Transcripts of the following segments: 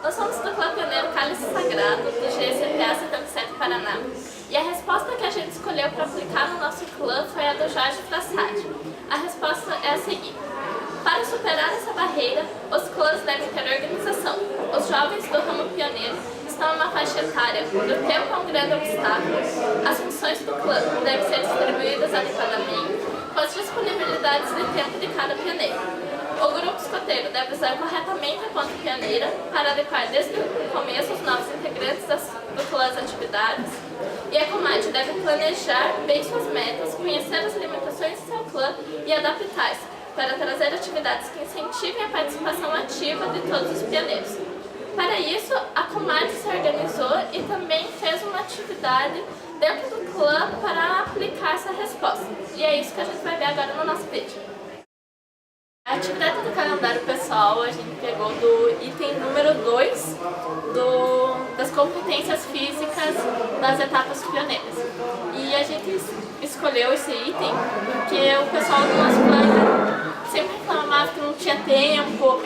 Nós somos do Clã Pioneiro Cálice Sagrado, do GCPA 77 Paraná. E a resposta que a gente escolheu para aplicar no nosso clã foi a do Jorge Frassati. A resposta é a seguinte: para superar essa barreira, os clãs devem ter organização. Os jovens do ramo pioneiro estão em uma faixa etária onde o tempo é um grande obstáculo. As funções do clã devem ser distribuídas adequadamente com as disponibilidades de tempo de cada pioneiro. O grupo escoteiro deve usar corretamente a conta pioneira para adequar desde o começo os novos integrantes do clã às atividades, e a comadre deve planejar bem suas metas, conhecer as limitações do seu clã e adaptar-se para trazer atividades que incentivem a participação ativa de todos os pioneiros. Para isso, a comadre se organizou e também fez uma atividade dentro do clã para aplicar essa resposta. E é isso que a gente vai ver agora no nosso vídeo. A atividade do calendário pessoal a gente pegou do item número 2 das competências físicas das etapas pioneiras. E a gente escolheu esse item porque o pessoal do nosso clã sempre reclamava que não tinha tempo,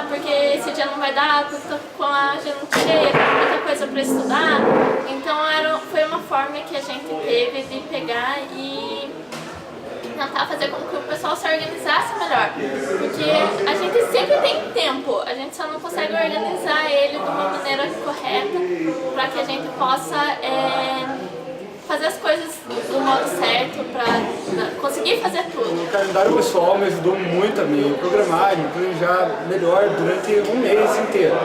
porque esse dia não vai dar, porque estou com a agenda cheia, muita coisa para estudar. Então foi uma forma que a gente teve de pegar e tentar fazer com que o pessoal se organizasse melhor, porque a gente sempre tem tempo, a gente só não consegue organizar ele de uma maneira correta para que a gente possa fazer as coisas do modo certo, para conseguir fazer tudo. O calendário pessoal me ajudou muito a me programar e me planejar melhor durante um mês inteiro.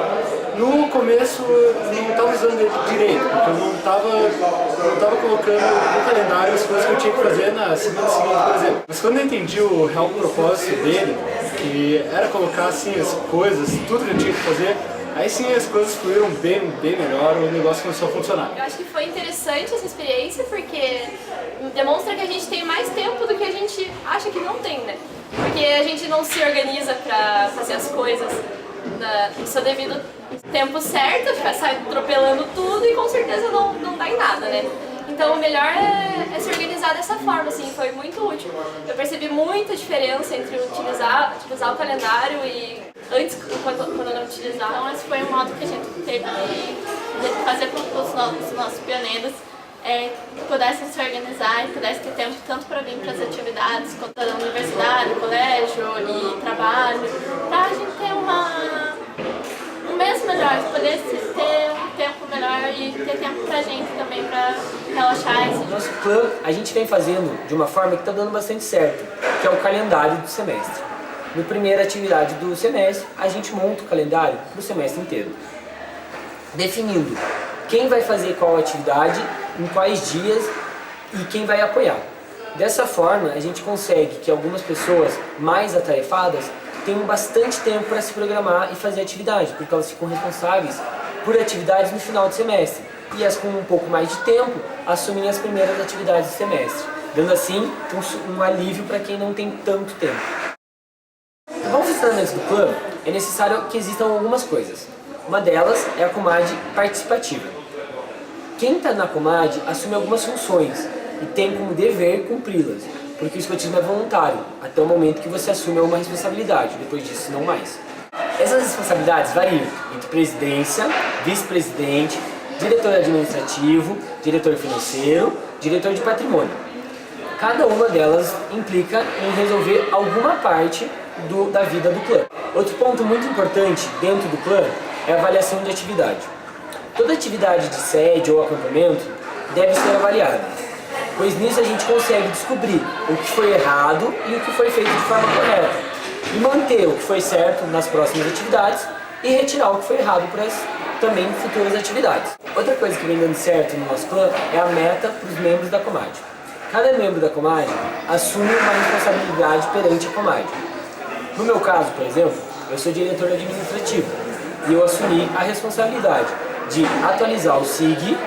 No começo eu não estava usando ele direito, porque eu não estava colocando no calendário as coisas que eu tinha que fazer na semana seguinte, por exemplo. Mas quando eu entendi o real propósito dele, que era colocar assim as coisas, tudo que eu tinha que fazer, aí sim as coisas fluíram bem melhor, o negócio começou a funcionar. Eu acho que foi interessante essa experiência porque demonstra que a gente tem mais tempo do que a gente acha que não tem, né? Porque a gente não se organiza para fazer as coisas no seu devido tempo certo, sai atropelando tudo e com certeza não dá em nada, né? Então o melhor é se organizar dessa forma, assim, foi muito útil. Eu percebi muita diferença entre utilizar o calendário e antes, quando eu não utilizava. Então esse foi um modo que a gente teve de fazer com que os nossos pioneiros pudessem se organizar e pudessem ter tempo tanto para vir para as atividades quanto da universidade, colégio e trabalho, para a gente ter um mês melhor, poder ter um tempo melhor e ter tempo pra gente também para relaxar. Nosso clã a gente vem fazendo de uma forma que está dando bastante certo, que é o calendário do semestre. Na primeira atividade do semestre, a gente monta o calendário para o semestre inteiro, definindo quem vai fazer qual atividade, em quais dias e quem vai apoiar. Dessa forma, a gente consegue que algumas pessoas mais atarefadas tenham bastante tempo para se programar e fazer atividade, porque elas ficam responsáveis por atividades no final do semestre. E as com um pouco mais de tempo assumem as primeiras atividades do semestre, dando assim um alívio para quem não tem tanto tempo. Para bons funcionamentos do clã, é necessário que existam algumas coisas. Uma delas é a comadre participativa. Quem está na comadre assume algumas funções e tem como dever cumpri-las, porque o escotismo é voluntário, até o momento que você assume uma responsabilidade, depois disso não mais. Essas responsabilidades variam entre presidência, vice-presidente, diretor administrativo, diretor financeiro, diretor de patrimônio. Cada uma delas implica em resolver alguma parte da vida do clã. Outro ponto muito importante dentro do clã é a avaliação de atividade. Toda atividade de sede ou acampamento deve ser avaliada, pois nisso a gente consegue descobrir o que foi errado e o que foi feito de forma correta, e manter o que foi certo nas próximas atividades e retirar o que foi errado para as também futuras atividades. Outra coisa que vem dando certo no nosso clã é a meta para os membros da comadre. Cada membro da comadre assume uma responsabilidade perante a comadre. No meu caso, por exemplo, eu sou diretor administrativo e eu assumi a responsabilidade de atualizar o SIG,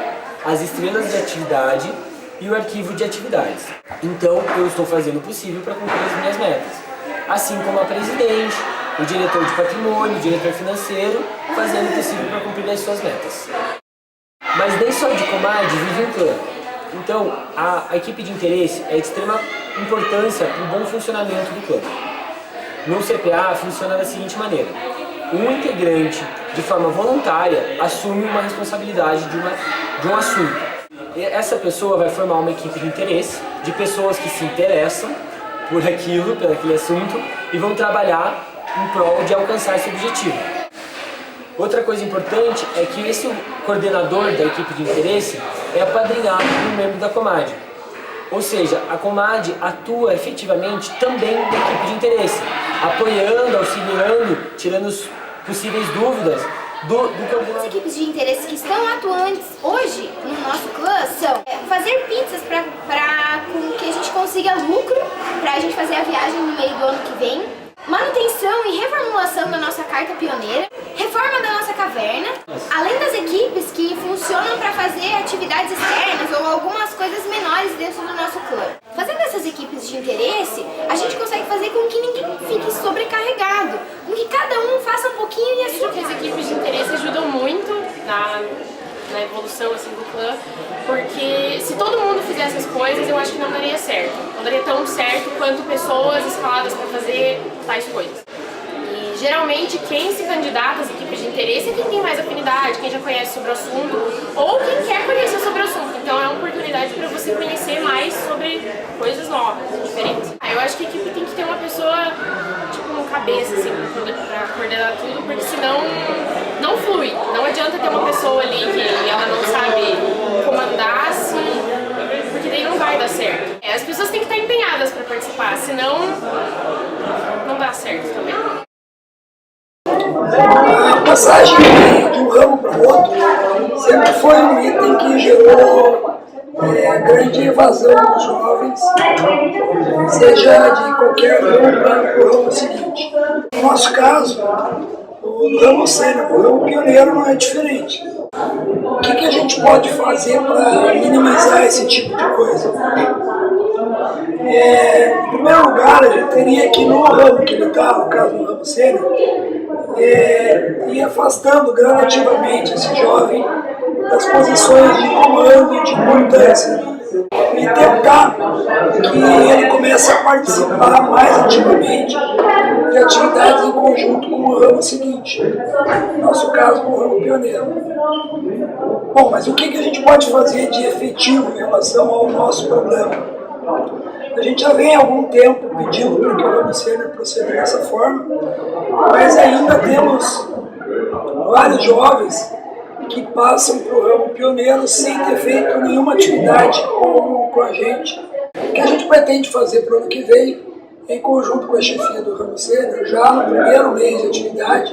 as estrelas de atividade e o arquivo de atividades. Então, eu estou fazendo o possível para cumprir as minhas metas. Assim como a presidente, o diretor de patrimônio, o diretor financeiro, fazendo o possível para cumprir as suas metas. Mas nem só de comadre vive um clã. Então, a equipe de interesse é de extrema importância para o bom funcionamento do clã. No CPA funciona da seguinte maneira: um integrante, de forma voluntária, assume uma responsabilidade de um assunto. E essa pessoa vai formar uma equipe de interesse, de pessoas que se interessam por aquele assunto, e vão trabalhar em prol de alcançar esse objetivo. Outra coisa importante é que esse coordenador da equipe de interesse é apadrinhado por um membro da Comad. Ou seja, a Comad atua efetivamente também na equipe de interesse, apoiando, auxiliando, tirando as possíveis dúvidas do coordenador. As equipes de interesse que estão atuantes hoje no nosso clã são fazer pizzas para que a gente consiga lucro, para a gente fazer a viagem no meio do ano que vem, manutenção e reformulação da nossa carta pioneira, reforma da nossa caverna, além das equipes que funcionam para fazer atividades externas ou algumas coisas menores dentro do nosso clã. Fazendo essas equipes de interesse, a gente consegue fazer com que ninguém fique sobrecarregado, com que cada um faça um pouquinho e a sua As equipes de interesse ajudam muito na evolução assim, do clã, porque se todo mundo fizesse as coisas, eu acho que não daria certo. Não daria tão certo quanto pessoas escaladas para fazer tais coisas. E geralmente quem se candidata às equipes de interesse é quem tem mais afinidade, quem já conhece sobre o assunto, ou quem quer conhecer sobre o assunto. Então é uma oportunidade para você conhecer mais sobre coisas novas, diferentes. Eu acho que a equipe tem que ter uma pessoa, tipo, no cabeça, assim, pra coordenar tudo, porque senão não flui. Não adianta ter uma pessoa ali que ela não sabe comandar, porque daí não vai dar certo. As pessoas têm que estar empenhadas para participar, senão não dá certo também. A passagem de um ramo para o outro sempre foi um item que gerou grande evasão dos jovens, seja de qualquer ramo para o ramo seguinte. No nosso caso, o ramo sênior, o ramo pioneiro não é diferente. O que a gente pode fazer para minimizar esse tipo de coisa? Em primeiro lugar, a gente teria que no ramo que ele está, no caso do ramo sênior, ir afastando gradativamente esse jovem das posições de comando e de importância e tentar que ele comece a participar mais ativamente de atividades em conjunto com o ramo seguinte, no nosso caso com o ramo pioneiro. Bom, mas o que a gente pode fazer de efetivo em relação ao nosso problema? A gente já vem há algum tempo pedindo para que o ramo sênior proceda dessa forma, mas ainda temos vários jovens que passam para o ramo pioneiro sem ter feito nenhuma atividade com a gente. O que a gente pretende fazer para o ano que vem, em conjunto com a chefia do ramo sênior, já no primeiro mês de atividade,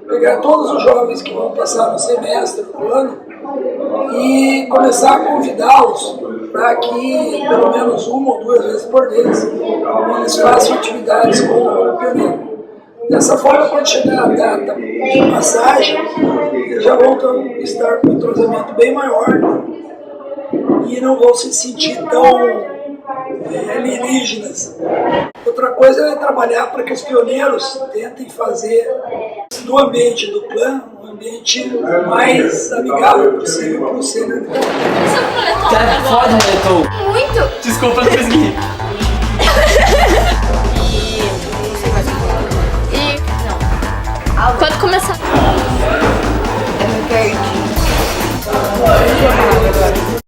pegar todos os jovens que vão passar no semestre do ano e começar a convidá-los para que, pelo menos uma ou duas vezes por mês, eles façam atividades com o ramo pioneiro. Dessa forma, quando chegar a data de passagem, eles já vão estar com um entrosamento bem maior e não vão se sentir tão alienígenas. Outra coisa é trabalhar para que os pioneiros tentem fazer do ambiente do clã um ambiente mais amigável possível para o sênior. Tá foda, moletom. Muito! Desculpa, não consegui. Quando começar. Eu me perdi.